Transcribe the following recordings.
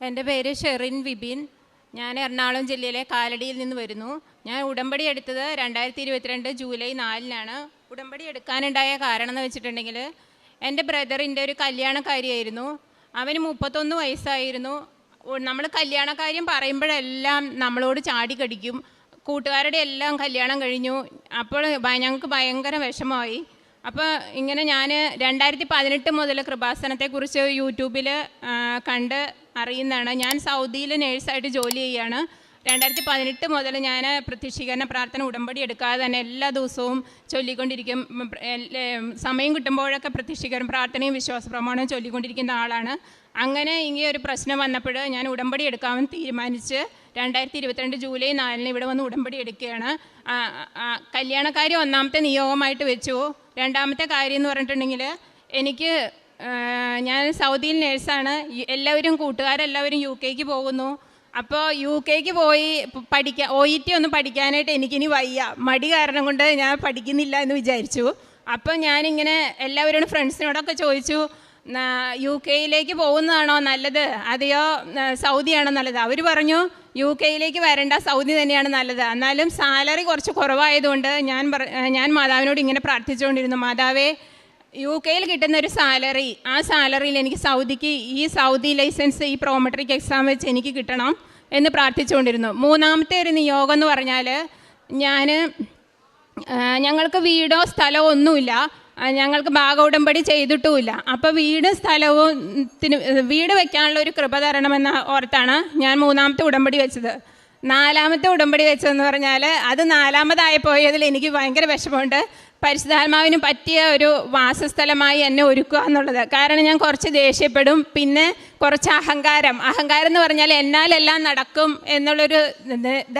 എൻ്റെ പേര് ഷെറിൻ വിപിൻ. ഞാൻ എറണാകുളം ജില്ലയിലെ കാലടിയിൽ നിന്ന് വരുന്നു. ഞാൻ ഉടമ്പടി എടുത്തത് 2022 ജൂലൈ 4-നാണ്. ഉടമ്പടി എടുക്കാനുണ്ടായ കാരണം എന്ന് വെച്ചിട്ടുണ്ടെങ്കിൽ, എൻ്റെ ബ്രദറിൻ്റെ ഒരു കല്യാണക്കാരിയായിരുന്നു. അവന് 31 വയസ്സായിരുന്നു. നമ്മൾ കല്യാണക്കാര്യം പറയുമ്പോഴെല്ലാം നമ്മളോട് ചാടിക്കടിക്കും. കൂട്ടുകാരുടെ എല്ലാം കല്യാണം കഴിഞ്ഞു. അപ്പോൾ ഞങ്ങൾക്ക് ഭയങ്കര വിഷമമായി. അപ്പോൾ ഇങ്ങനെ ഞാൻ 2018 മുതൽ കൃപാസനത്തെക്കുറിച്ച് യൂട്യൂബിൽ കണ്ട് അറിയുന്നതാണ്. ഞാൻ സൗദിയിൽ നേഴ്സായിട്ട് ജോലി ചെയ്യുകയാണ്. 2018 മുതൽ ഞാൻ പ്രത്യക്ഷീകരണ പ്രാർത്ഥന ഉടമ്പടി എടുക്കാതെ തന്നെ എല്ലാ ദിവസവും ചൊല്ലിക്കൊണ്ടിരിക്കും. സമയം കിട്ടുമ്പോഴൊക്കെ പ്രത്യക്ഷീകരണ പ്രാർത്ഥനയും വിശ്വാസ പ്രമാണവും ചൊല്ലിക്കൊണ്ടിരിക്കുന്ന ആളാണ്. അങ്ങനെ ഇങ്ങനെ ഒരു പ്രശ്നം വന്നപ്പോൾ ഞാൻ ഉടമ്പടി എടുക്കാമെന്ന് തീരുമാനിച്ച് 2022 ജൂലൈ 4-ന് ഇവിടെ വന്ന് ഉടമ്പടി എടുക്കുകയാണ്. കല്യാണക്കാരി ഒന്നാമത്തെ നിയോഗമായിട്ട് വെച്ചു. രണ്ടാമത്തെ കാര്യം എന്ന് പറഞ്ഞിട്ടുണ്ടെങ്കിൽ, ഞാൻ സൗദിയിൽ നേഴ്സാണ്. കൂട്ടുകാരെല്ലാവരും UK പോകുന്നു. അപ്പോൾ UK പോയി OET ഒന്നും പഠിക്കാനായിട്ട് എനിക്കിനി വയ്യ. മടി കാരണം കൊണ്ട് ഞാൻ പഠിക്കുന്നില്ല എന്ന് വിചാരിച്ചു. അപ്പോൾ ഞാനിങ്ങനെ എല്ലാവരോടും ഫ്രണ്ട്സിനോടൊക്കെ ചോദിച്ചു, UK പോകുന്നതാണോ നല്ലത് അതെയോ സൗദിയാണോ നല്ലത്? അവർ പറഞ്ഞു UK വരണ്ട, സൗദി തന്നെയാണ് നല്ലത്. എന്നാലും സാലറി കുറച്ച് കുറവായതുകൊണ്ട് ഞാൻ മാതാവിനോട് ഇങ്ങനെ പ്രാർത്ഥിച്ചുകൊണ്ടിരുന്നു, മാതാവേ, UK കിട്ടുന്ന ഒരു സാലറി, ആ സാലറിയിൽ എനിക്ക് സൗദി ലൈസൻസ്, ഈ പ്രോമെട്രിക് എക്സാം വെച്ച് എനിക്ക് കിട്ടണം എന്ന് പ്രാർത്ഥിച്ചുകൊണ്ടിരുന്നു. മൂന്നാമത്തെ ഒരു നിയോഗം എന്ന് പറഞ്ഞാൽ, ഞങ്ങൾക്ക് വീടോ സ്ഥലമോ ഒന്നുമില്ല. ഞങ്ങൾക്ക് ഭാഗ ഉടമ്പടി ചെയ്തിട്ടുമില്ല. അപ്പോൾ വീട് വെക്കാനുള്ള ഒരു കൃപ തരണമെന്ന ഓർത്താണ് ഞാൻ മൂന്നാമത്തെ ഉടമ്പടി വെച്ചത്. നാലാമത്തെ ഉടമ്പടി വെച്ചതെന്ന് പറഞ്ഞാൽ, അത് നാലാമതായിപ്പോയതിൽ എനിക്ക് ഭയങ്കര വിഷമമുണ്ട്. പരിശുദ്ധാത്മാവിന് പറ്റിയ ഒരു വാസസ്ഥലമായി എന്നെ ഒരുക്കുക എന്നുള്ളത്. കാരണം ഞാൻ കുറച്ച് ദേഷ്യപ്പെടും, പിന്നെ കുറച്ച് അഹങ്കാരം എന്ന് പറഞ്ഞാൽ എന്നാലെല്ലാം നടക്കും എന്നുള്ളൊരു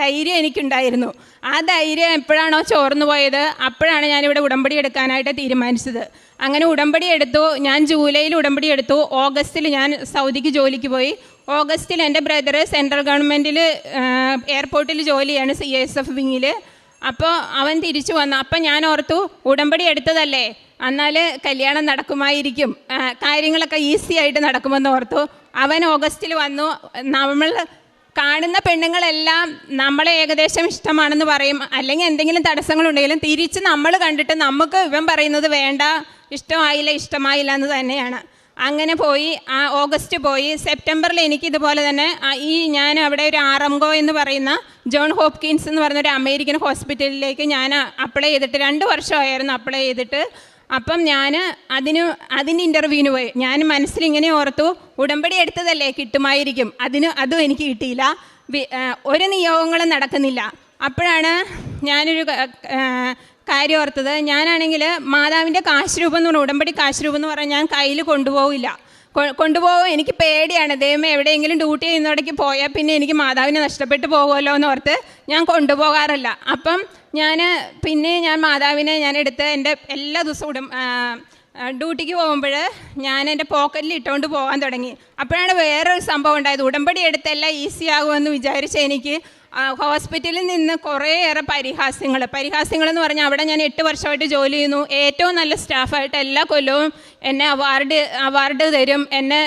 ധൈര്യം എനിക്കുണ്ടായിരുന്നു. ആ ധൈര്യം എപ്പോഴാണോ ചോർന്നു പോയത്, അപ്പോഴാണ് ഞാനിവിടെ ഉടമ്പടി എടുക്കാനായിട്ട് തീരുമാനിച്ചത്. അങ്ങനെ ഉടമ്പടി എടുത്തു. ഞാൻ ജൂലൈയിൽ ഉടമ്പടി എടുത്തു. ഓഗസ്റ്റിൽ ഞാൻ സൗദിക്ക് ജോലിക്ക് പോയി. ഓഗസ്റ്റിൽ എൻ്റെ ബ്രദർ സെൻട്രൽ ഗവൺമെൻറ്റിൽ എയർപോർട്ടിൽ ജോലിയാണ്, CSF വിങ്ങിൽ. അപ്പോൾ അവൻ തിരിച്ചു വന്നു. അപ്പം ഞാൻ ഓർത്തു, ഉടമ്പടി എടുത്തതല്ലേ, എന്നാൽ കല്യാണം നടക്കുമായിരിക്കും, കാര്യങ്ങളൊക്കെ ഈസി ആയിട്ട് നടക്കുമെന്ന് ഓർത്തു. അവൻ ഓഗസ്റ്റിൽ വന്നു. നമ്മൾ കാണുന്ന പെണ്ണുങ്ങളെല്ലാം നമ്മളെ ഏകദേശം ഇഷ്ടമാണെന്ന് പറയും, അല്ലെങ്കിൽ എന്തെങ്കിലും തടസ്സങ്ങളുണ്ടെങ്കിലും തിരിച്ച് നമ്മൾ കണ്ടിട്ട് നമുക്ക് ഇവൻ പറയുന്നത് വേണ്ട, ഇഷ്ടമായില്ല എന്ന് തന്നെയാണ്. അങ്ങനെ പോയി. ഓഗസ്റ്റ് പോയി. സെപ്റ്റംബറിൽ എനിക്കിതുപോലെ തന്നെ ഞാൻ അവിടെ ഒരു ആറംഗോ എന്ന് പറയുന്ന ജോൺ ഹോപ്കിൻസ് എന്ന് പറയുന്ന ഒരു അമേരിക്കൻ ഹോസ്പിറ്റലിലേക്ക് ഞാൻ അപ്ലൈ ചെയ്തിട്ട് 2 വർഷമായിരുന്നു അപ്ലൈ ചെയ്തിട്ട്. അപ്പം ഞാൻ അതിന് ഇൻ്റർവ്യൂവിന് പോയി. ഞാൻ മനസ്സിലിങ്ങനെ ഓർത്തു, ഉടമ്പടി എടുത്തതല്ലേ, കിട്ടുമായിരിക്കും. അതും എനിക്ക് കിട്ടിയില്ല. ഒരു നിയോഗങ്ങളും നടക്കുന്നില്ല. അപ്പോഴാണ് ഞാനൊരു കാര്യം ഓർത്തത്. ഞാനാണെങ്കിൽ മാതാവിൻ്റെ കാശ് രൂപം എന്ന് പറഞ്ഞാൽ, ഉടമ്പടി കാശ് രൂപം എന്ന് പറഞ്ഞാൽ ഞാൻ കയ്യിൽ കൊണ്ടുപോകും. എനിക്ക് പേടിയാണ്. ദൈവമേ, എവിടെയെങ്കിലും ഡ്യൂട്ടി ചെയ്യുന്നിടയ്ക്ക് പോയാൽ പിന്നെ എനിക്ക് മാതാവിനെ നഷ്ടപ്പെട്ടു പോകുമല്ലോ എന്ന് ഓർത്ത് ഞാൻ കൊണ്ടുപോകാറില്ല. അപ്പം ഞാൻ മാതാവിനെ എടുത്ത് എൻ്റെ എല്ലാ ദിവസവും ഡ്യൂട്ടിക്ക് പോകുമ്പോൾ ഞാൻ എൻ്റെ പോക്കറ്റിൽ ഇട്ടുകൊണ്ട് പോകാൻ തുടങ്ങി. അപ്പോഴാണ് വേറൊരു സംഭവം ഉണ്ടായത്. ഉടമ്പടി എടുത്തെല്ലാം ഈസി ആകുമെന്ന് വിചാരിച്ച എനിക്ക് ഹോസ്പിറ്റലിൽ നിന്ന് കുറേയേറെ പരിഹാസ്യങ്ങൾ എന്ന് പറഞ്ഞാൽ, അവിടെ ഞാൻ 8 വർഷമായിട്ട് ജോലി ചെയ്യുന്നു. ഏറ്റവും നല്ല സ്റ്റാഫായിട്ട് എല്ലാ കൊല്ലവും എന്നെ അവാർഡ് തരും. എന്നെ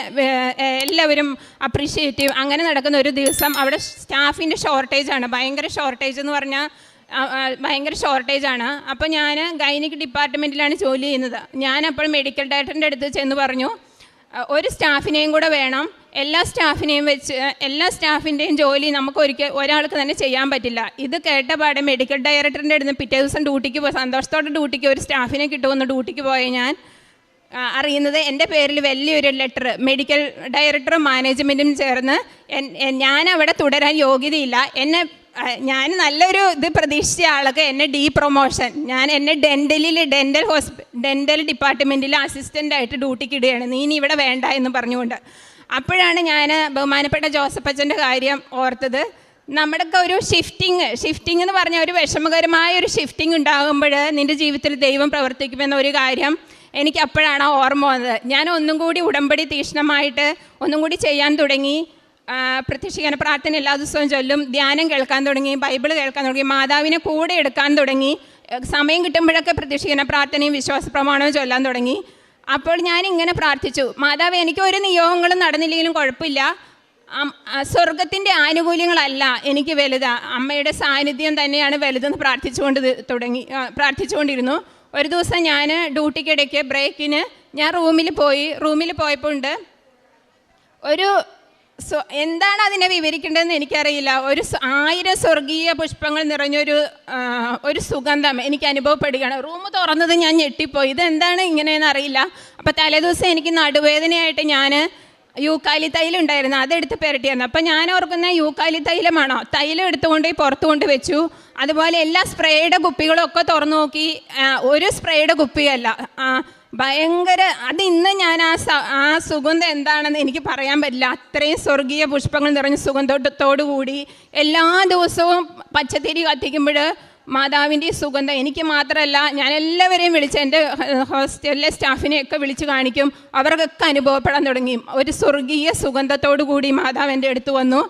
എല്ലാവരും അപ്രീഷിയേറ്റ്. അങ്ങനെ നടക്കുന്ന ഒരു ദിവസം അവിടെ സ്റ്റാഫിൻ്റെ ഷോർട്ടേജാണ്, ഭയങ്കര ഷോർട്ടേജ് എന്ന് പറഞ്ഞാൽ ഭയങ്കര ഷോർട്ടേജാണ്. അപ്പോൾ ഞാൻ ഗൈനിക് ഡിപ്പാർട്ട്മെൻറ്റിലാണ് ജോലി ചെയ്യുന്നത്. ഞാനപ്പോൾ മെഡിക്കൽ ഡയറക്ടറിൻ്റെ അടുത്ത് ചെന്ന് പറഞ്ഞു, ഒരു സ്റ്റാഫിനെയും കൂടെ വേണം. എല്ലാ സ്റ്റാഫിൻ്റെയും ജോലി നമുക്ക് ഒരാൾക്ക് തന്നെ ചെയ്യാൻ പറ്റില്ല. ഇത് കേട്ടപാടെ മെഡിക്കൽ ഡയറക്ടറിൻ്റെ അടുത്ത് പിറ്റേ ദിവസം സന്തോഷത്തോടെ ഡ്യൂട്ടിക്ക് ഒരു സ്റ്റാഫിനെ കിട്ടുമെന്ന് ഡ്യൂട്ടിക്ക് പോയ ഞാൻ അറിയുന്നത്, എൻ്റെ പേരിൽ വലിയൊരു ലെറ്റർ മെഡിക്കൽ ഡയറക്ടറും മാനേജ്മെൻറ്റും ചേർന്ന് ഞാൻ അവിടെ തുടരാൻ യോഗ്യതയില്ല. ഞാൻ നല്ലൊരു പ്രതീക്ഷിച്ച ആൾക്ക് എന്നെ പ്രൊമോഷൻ, എന്നെ ഡെൻ്റൽ ഡിപ്പാർട്ട്മെൻറ്റിൽ അസിസ്റ്റൻ്റായിട്ട് ഡ്യൂട്ടിക്ക് ഇടുകയാണ്, നീ ഇനി ഇവിടെ വേണ്ട എന്ന് പറഞ്ഞുകൊണ്ട്. അപ്പോഴാണ് ഞാൻ ബഹുമാനപ്പെട്ട ജോസഫ് അച്ഛൻ്റെ കാര്യം ഓർത്തത്. നമ്മുടെയൊക്കെ ഒരു ഷിഫ്റ്റിംഗ് എന്ന് പറഞ്ഞാൽ, ഒരു വിഷമകരമായ ഒരു ഷിഫ്റ്റിംഗ് ഉണ്ടാകുമ്പോൾ നിൻ്റെ ജീവിതത്തിൽ ദൈവം പ്രവർത്തിക്കുമെന്ന ഒരു കാര്യം എനിക്ക് അപ്പോഴാണ് ഓർമ്മ വന്നത്. ഞാൻ ഒന്നും കൂടി ഉടമ്പടി തീക്ഷ്ണമായിട്ട് ഒന്നും കൂടി ചെയ്യാൻ തുടങ്ങി. പ്രത്യക്ഷീകരണ പ്രാർത്ഥന എല്ലാ ദിവസവും ചൊല്ലും, ധ്യാനം കേൾക്കാൻ തുടങ്ങി, ബൈബിൾ കേൾക്കാൻ തുടങ്ങി, മാതാവിനെ കൂടെ എടുക്കാൻ തുടങ്ങി. സമയം കിട്ടുമ്പോഴൊക്കെ പ്രത്യക്ഷീകരണ പ്രാർത്ഥനയും വിശ്വാസ പ്രമാണവും ചൊല്ലാൻ തുടങ്ങി. അപ്പോൾ ഞാൻ ഇങ്ങനെ പ്രാർത്ഥിച്ചു, മാതാവ്, എനിക്ക് ഒരു നിയോഗങ്ങളും നടന്നില്ലെങ്കിലും കുഴപ്പമില്ല, സ്വർഗത്തിൻ്റെ ആനുകൂല്യങ്ങളല്ല എനിക്ക് വലുത്, അമ്മയുടെ സാന്നിധ്യം തന്നെയാണ് വലുതെന്ന് പ്രാർത്ഥിച്ചുകൊണ്ടിരുന്നു. ഒരു ദിവസം ഞാൻ ഡ്യൂട്ടിക്കിടയ്ക്ക് ബ്രേക്കിന് ഞാൻ റൂമിൽ പോയപ്പോൾ ഉണ്ട് ഒരു എന്താണ് അതിനെ വിവരിക്കേണ്ടതെന്ന് എനിക്കറിയില്ല. 1000 സ്വർഗീയ പുഷ്പങ്ങൾ നിറഞ്ഞൊരു സുഗന്ധം എനിക്ക് അനുഭവപ്പെടുകയാണ്. റൂം തുറന്നത് ഞാൻ ഞെട്ടിപ്പോയി, ഇതെന്താണ് ഇങ്ങനെയെന്ന് അറിയില്ല. അപ്പോൾ തലേദിവസം എനിക്ക് നടുവേദനയായിട്ട് ഞാൻ യൂക്കാലി തൈലം ഉണ്ടായിരുന്നു, അതെടുത്ത് പുരട്ടിയായിരുന്നു. അപ്പം ഞാൻ ഓർക്കുന്ന യൂക്കാലി തൈലമാണോ, തൈലം എടുത്തുകൊണ്ട് പുറത്ത് കൊണ്ട് വെച്ചു. അതുപോലെ എല്ലാ സ്പ്രേയുടെ കുപ്പികളൊക്കെ തുറന്നു നോക്കി, ഒരു സ്പ്രേയുടെ കുപ്പിയല്ല, ഭയങ്കര അത് ഇന്ന് ഞാൻ ആ സുഗന്ധം എന്താണെന്ന് എനിക്ക് പറയാൻ പറ്റില്ല. അത്രയും സ്വർഗീയ പുഷ്പങ്ങൾ നിറഞ്ഞ സുഗന്ധത്തോടു കൂടി എല്ലാ ദിവസവും പച്ചത്തിരി കത്തിക്കുമ്പോൾ മാതാവിൻ്റെ സുഗന്ധം എനിക്ക് മാത്രമല്ല, ഞാൻ എല്ലാവരെയും വിളിച്ച് എൻ്റെ ഹോസ്റ്റലിലെ സ്റ്റാഫിനെയൊക്കെ വിളിച്ച് കാണിക്കും, അവർക്കൊക്കെ അനുഭവപ്പെടാൻ തുടങ്ങി. ഒരു സ്വർഗീയ സുഗന്ധത്തോടു കൂടി മാതാവ് എൻ്റെ അടുത്ത് വന്നു.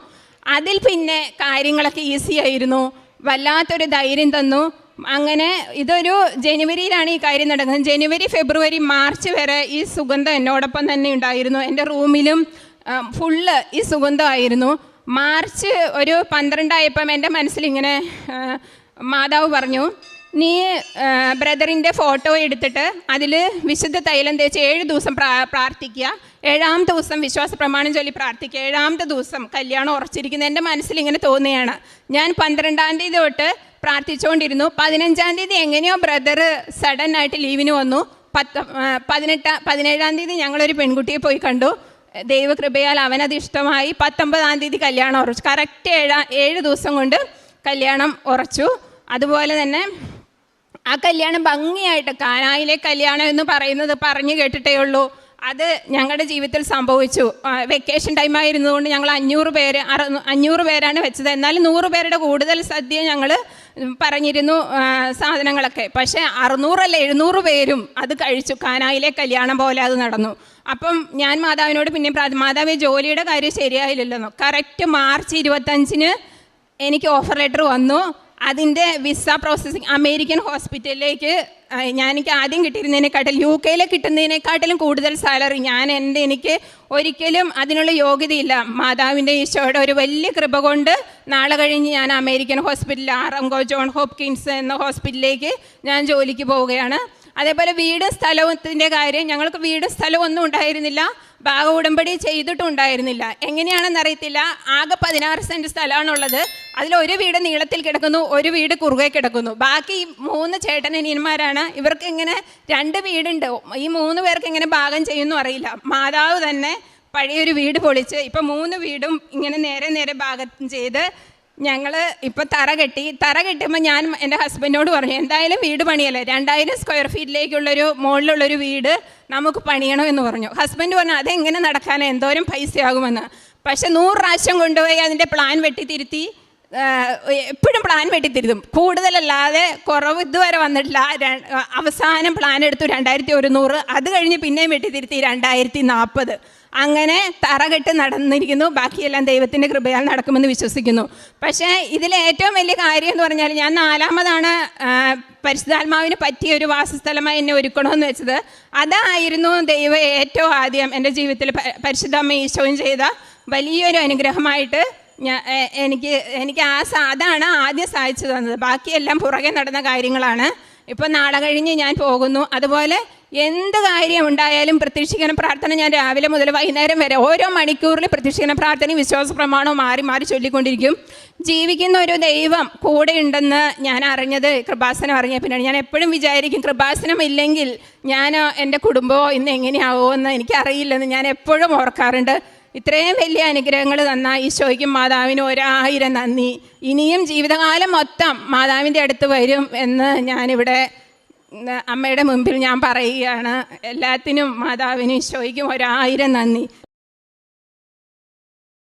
അതിൽ പിന്നെ കാര്യങ്ങളൊക്കെ ഈസി ആയിരുന്നു, വല്ലാത്തൊരു ധൈര്യം തന്നു. അങ്ങനെ ഇതൊരു ജനുവരിയിലാണ് ഈ കാര്യം നടക്കുന്നത്. ജനുവരി, ഫെബ്രുവരി, മാർച്ച് വരെ ഈ സുഗന്ധം എന്നോടൊപ്പം തന്നെ ഉണ്ടായിരുന്നു. എൻ്റെ റൂമിലും ഫുള്ള് ഈ സുഗന്ധമായിരുന്നു. മാർച്ച് ഒരു 12 ആയപ്പം എൻ്റെ മനസ്സിലിങ്ങനെ മാതാവ് പറഞ്ഞു, നീ ബ്രദറിൻ്റെ ഫോട്ടോ എടുത്തിട്ട് അതിൽ വിശുദ്ധ തൈലം തേച്ച് 7 ദിവസം പ്രാർത്ഥിക്കുക, 7ാമത്തെ ദിവസം വിശ്വാസ പ്രമാണം ചൊല്ലി പ്രാർത്ഥിക്കുക, 7ാമത്തെ ദിവസം കല്യാണം ഉറച്ചിരിക്കുന്നത് എൻ്റെ മനസ്സിലിങ്ങനെ തോന്നുകയാണ്. ഞാൻ 12-ാം തീയതി തൊട്ട് പ്രാർത്ഥിച്ചുകൊണ്ടിരുന്നു. 15-ാം തീയതി എങ്ങനെയോ ബ്രദർ സഡൻ ആയിട്ട് ലീവിന് വന്നു. 17-ാം തീയതി ഞങ്ങളൊരു പെൺകുട്ടിയെ പോയി കണ്ടു. ദൈവകൃപയാൽ അവനത് ഇഷ്ടമായി. 19-ാം തീയതി കല്യാണം ഉറച്ചു. കറക്റ്റ് 7 ദിവസം കൊണ്ട് കല്യാണം ഉറച്ചു. അതുപോലെ തന്നെ ആ കല്യാണം ഭംഗിയായിട്ട്, കാനായിലെ കല്യാണം എന്ന് പറയുന്നത് പറഞ്ഞു കേട്ടിട്ടേ ഉള്ളൂ, അത് ഞങ്ങളുടെ ജീവിതത്തിൽ സംഭവിച്ചു. വെക്കേഷൻ ടൈമായിരുന്നതുകൊണ്ട് ഞങ്ങൾ 500 പേരാണ് വെച്ചത്. എന്നാലും 100 പേരുടെ കൂടുതൽ സദ്യ ഞങ്ങൾ പറഞ്ഞിരുന്നു സാധനങ്ങളൊക്കെ. പക്ഷേ 600 അല്ല 700 പേരും അത് കഴിച്ചു. കാനായിലെ കല്യാണം പോലെ അത് നടന്നു. അപ്പം ഞാൻ മാതാവിനോട് പിന്നെ മാതാവേ, ജോലിയുടെ കാര്യം ശരിയായില്ലല്ലോ. കറക്റ്റ് മാർച്ച് 25-ന് എനിക്ക് ഓഫർ ലെറ്റർ വന്നു. അതിൻ്റെ വിസ പ്രോസസ്സിങ് അമേരിക്കൻ ഹോസ്പിറ്റലിലേക്ക് എനിക്ക് ആദ്യം കിട്ടിയിരുന്നതിനെക്കാട്ടിലും UK കിട്ടുന്നതിനെക്കാട്ടിലും കൂടുതൽ സാലറി. എനിക്ക് ഒരിക്കലും അതിനുള്ള യോഗ്യതയില്ല. മാതാവിൻ്റെ ഈശോയുടെ ഒരു വലിയ കൃപ കൊണ്ട് നാളെ കഴിഞ്ഞ് ഞാൻ അമേരിക്കൻ ഹോസ്പിറ്റലിൽ ആറംഗോ ജോൺ ഹോപ്കിൻസ് എന്ന ഹോസ്പിറ്റലിലേക്ക് ഞാൻ ജോലിക്ക് പോവുകയാണ്. അതേപോലെ വീടും സ്ഥലത്തിൻ്റെ കാര്യം, ഞങ്ങൾക്ക് വീടും സ്ഥലവും ഒന്നും ഉണ്ടായിരുന്നില്ല, ഭാഗ ഉടമ്പടി ചെയ്തിട്ടുണ്ടായിരുന്നില്ല. എങ്ങനെയാണെന്നറിയത്തില്ല. ആകെ 16 സെൻറ്റ് സ്ഥലമാണുള്ളത്. അതിലൊരു വീട് നീളത്തിൽ കിടക്കുന്നു, ഒരു വീട് കുറുകെ കിടക്കുന്നു. ബാക്കി 3 ചേട്ടനനിയന്മാരാണ്. ഇവർക്ക് ഇങ്ങനെ 2 വീടുണ്ട്. ഈ 3 പേർക്ക് എങ്ങനെ ഭാഗം ചെയ്യുമെന്നും അറിയില്ല. മാതാവ് തന്നെ പഴയൊരു വീട് പൊളിച്ച് ഇപ്പം 3 വീടും ഇങ്ങനെ നേരെ ഭാഗം ചെയ്ത് ഞങ്ങൾ ഇപ്പോൾ തറ കെട്ടുമ്പോൾ ഞാൻ എൻ്റെ ഹസ്ബൻഡിനോട് പറഞ്ഞു, എന്തായാലും വീട് പണിയല്ലേ, 2000 സ്ക്വയർ ഫീറ്റിലേക്കുള്ളൊരു മുകളിലുള്ളൊരു വീട് നമുക്ക് പണിയണമെന്ന് പറഞ്ഞു. ഹസ്ബൻഡ് പറഞ്ഞു, അതെങ്ങനെ നടക്കാനോ, എന്തോരം പൈസയാകുമെന്ന്. പക്ഷെ 100 പ്രാവശ്യം കൊണ്ടുപോയി അതിൻ്റെ പ്ലാൻ വെട്ടിത്തിരുത്തി. എപ്പോഴും പ്ലാൻ വെട്ടിത്തിരുത്തും, കൂടുതലല്ലാതെ കുറവ് ഇതുവരെ വന്നിട്ടില്ല. അവസാനം പ്ലാൻ എടുത്തു 2100, അത് കഴിഞ്ഞ് പിന്നെയും വെട്ടിത്തിരുത്തി 2040. അങ്ങനെ തറകെട്ട് നടന്നിരിക്കുന്നു. ബാക്കിയെല്ലാം ദൈവത്തിൻ്റെ കൃപയാൽ നടക്കുമെന്ന് വിശ്വസിക്കുന്നു. പക്ഷേ ഇതിലെ ഏറ്റവും വലിയ കാര്യം എന്ന് പറഞ്ഞാൽ, ഞാൻ 4ാമതാണ് പരിശുദ്ധാത്മാവിന് പറ്റിയ ഒരു വാസസ്ഥലമായി എന്നെ ഒരുക്കണമെന്ന് വെച്ചത്. അതായിരുന്നു ദൈവം ഏറ്റവും ആദ്യം എൻ്റെ ജീവിതത്തിൽ പരിശുദ്ധമ്മ ഈശോയും ചെയ്ത വലിയൊരു അനുഗ്രഹമായിട്ട് എനിക്ക് അതാണ് ആദ്യം സാധിച്ചു തന്നത്. ബാക്കിയെല്ലാം പുറകെ നടന്ന കാര്യങ്ങളാണ്. ഇപ്പം നാളെ കഴിഞ്ഞ് ഞാൻ പോകുന്നു. അതുപോലെ എന്ത് കാര്യം ഉണ്ടായാലും പ്രത്യക്ഷീകരണ പ്രാർത്ഥന ഞാൻ രാവിലെ മുതൽ വൈകുന്നേരം വരെ ഓരോ മണിക്കൂറിൽ പ്രത്യക്ഷീകരണ പ്രാർത്ഥനയും വിശ്വാസ പ്രമാണവും മാറി ചൊല്ലിക്കൊണ്ടിരിക്കും. ജീവിക്കുന്ന ഒരു ദൈവം കൂടെ ഉണ്ടെന്ന് ഞാൻ അറിഞ്ഞത് കൃപാസനം അറിഞ്ഞ പിന്നെയാണ്. ഞാൻ എപ്പോഴും വിചാരിക്കും, കൃപാസനം ഇല്ലെങ്കിൽ ഞാൻ എൻ്റെ കുടുംബമോ ഇന്ന് എങ്ങനെയാവുമോ എന്ന് എനിക്കറിയില്ലെന്ന് ഞാൻ എപ്പോഴും ഓർക്കാറുണ്ട്. ഇത്രയും വലിയ അനുഗ്രഹങ്ങൾ തന്ന ഈശോയ്ക്കും മാതാവിനും 1000 നന്ദി. ഇനിയും ജീവിതകാലം മൊത്തം മാതാവിൻ്റെ അടുത്ത് വരും എന്ന് ഞാനിവിടെ അമ്മയുടെ മുമ്പിൽ ഞാൻ പറയുകയാണ്. എല്ലാത്തിനും മാതാവിനും ഈശോയ്ക്കും 1000 നന്ദി.